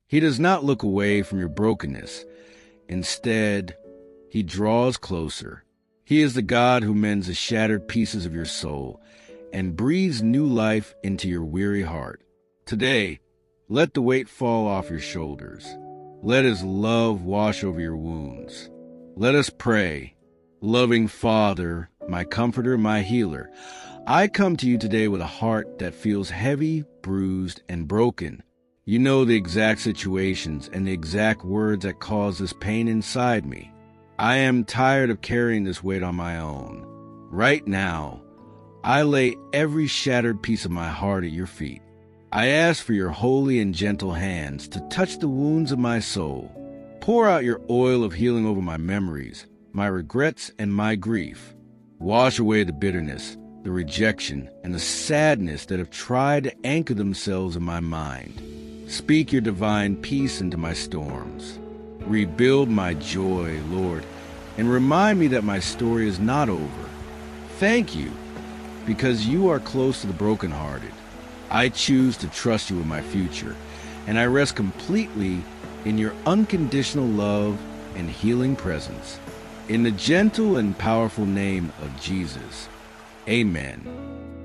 He does not look away from your brokenness. Instead, he draws closer. He is the God who mends the shattered pieces of your soul and breathes new life into your weary heart. Today, let the weight fall off your shoulders. Let his love wash over your wounds. Let us pray. Loving Father, my comforter, my healer, I come to you today with a heart that feels heavy, bruised, and broken. You know the exact situations and the exact words that cause this pain inside me. I am tired of carrying this weight on my own. Right now, I lay every shattered piece of my heart at your feet. I ask for your holy and gentle hands to touch the wounds of my soul. Pour out your oil of healing over my memories, my regrets, and my grief. Wash away the bitterness, the rejection, and the sadness that have tried to anchor themselves in my mind. Speak your divine peace into my storms. Rebuild my joy, Lord, and remind me that my story is not over. Thank you, because you are close to the brokenhearted. I choose to trust you with my future, and I rest completely in your unconditional love and healing presence. In the gentle and powerful name of Jesus, amen.